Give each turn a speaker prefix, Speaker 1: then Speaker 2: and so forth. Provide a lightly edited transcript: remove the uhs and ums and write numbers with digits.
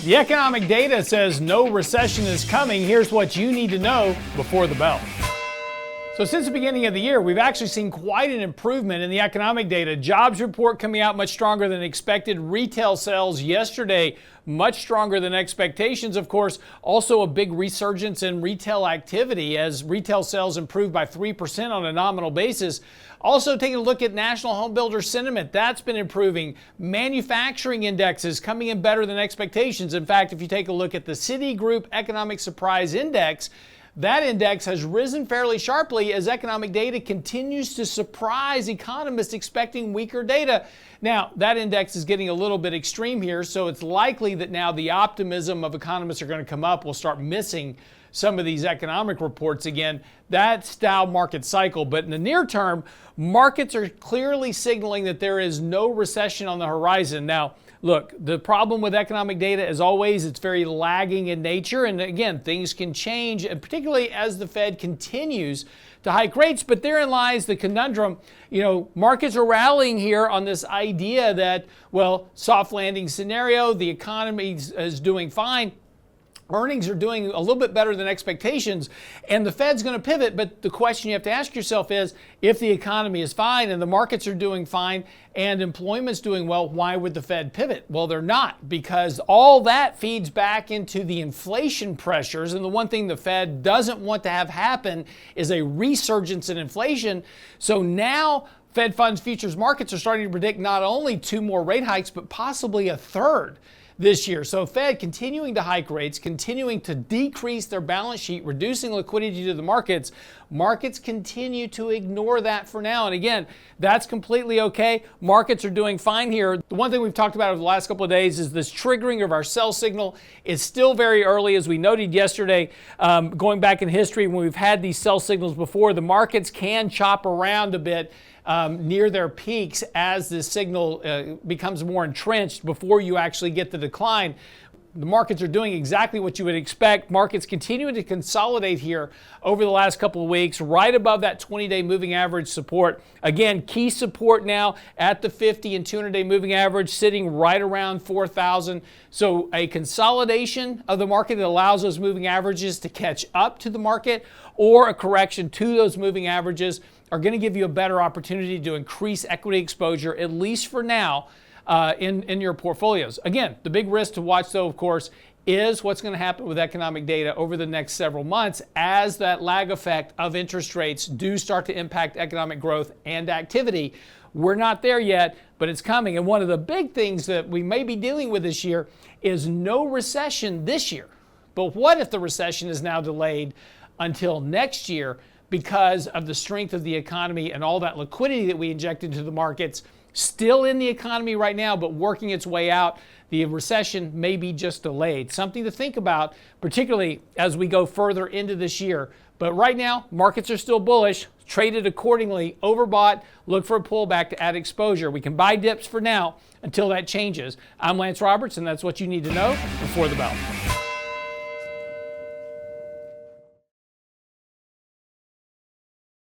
Speaker 1: The economic data says no recession is coming. Here's what you need to know before the bell. So since the beginning of the year, we've actually seen quite an improvement in the economic data. Jobs report coming out much stronger than expected. Retail sales yesterday much stronger than expectations. Of course, also a big resurgence in retail activity as retail sales improved by 3% on a nominal basis. Also taking a look at national home builder sentiment, that's been improving. Manufacturing indexes coming in better than expectations. In fact, if you take a look at the CiticGroup Economic Surprise Index, that index has risen fairly sharply as economic data continues to surprise economists expecting weaker data. Now, that index is getting a little bit extreme here, so it's likely that now the optimism of economists are going to come up. We'll start missing some of these economic reports again. That's down market cycle. But in the near term, markets are clearly signaling that there is no recession on the horizon. Now, look, the problem with economic data, as always, it's very lagging in nature. And again, things can change, and particularly as the Fed continues to hike rates. But therein lies the conundrum. Markets are rallying here on this idea that, well, soft landing scenario, the economy is doing fine. Earnings are doing a little bit better than expectations, and the Fed's going to pivot. But the question you have to ask yourself is, if the economy is fine and the markets are doing fine and employment's doing well, why would the Fed pivot? Well, they're not, because all that feeds back into the inflation pressures. And the one thing the Fed doesn't want to have happen is a resurgence in inflation. So now Fed funds futures markets are starting to predict not only 2 more rate hikes, but possibly a third this year. So Fed continuing to hike rates, continuing to decrease their balance sheet, reducing liquidity to the markets. Markets continue to ignore that for now. And again, that's completely okay. Markets are doing fine here. The one thing we've talked about over the last couple of days is this triggering of our sell signal. It's still very early, as we noted yesterday, going back in history when we've had these sell signals before. The markets can chop around a bit near their peaks as this signal becomes more entrenched before you actually get the decline. The markets are doing exactly what you would expect. Markets continuing to consolidate here over the last couple of weeks, right above that 20-day moving average support. Again, key support now at the 50 and 200-day moving average, sitting right around 4,000. So a consolidation of the market that allows those moving averages to catch up to the market, or a correction to those moving averages, are going to give you a better opportunity to increase equity exposure, at least for now, in your portfolios. Again, the big risk to watch, though, of course, is what's going to happen with economic data over the next several months as that lag effect of interest rates do start to impact economic growth and activity. We're not there yet, but it's coming. And one of the big things that we may be dealing with this year is no recession this year. But what if the recession is now delayed until next year because of the strength of the economy and all that liquidity that we injected into the markets? Still in the economy right now, but working its way out. The recession may be just delayed. Something to think about, particularly as we go further into this year. But right now, markets are still bullish, traded accordingly, overbought, look for a pullback to add exposure. We can buy dips for now until that changes. I'm Lance Roberts, and that's what you need to know before the bell.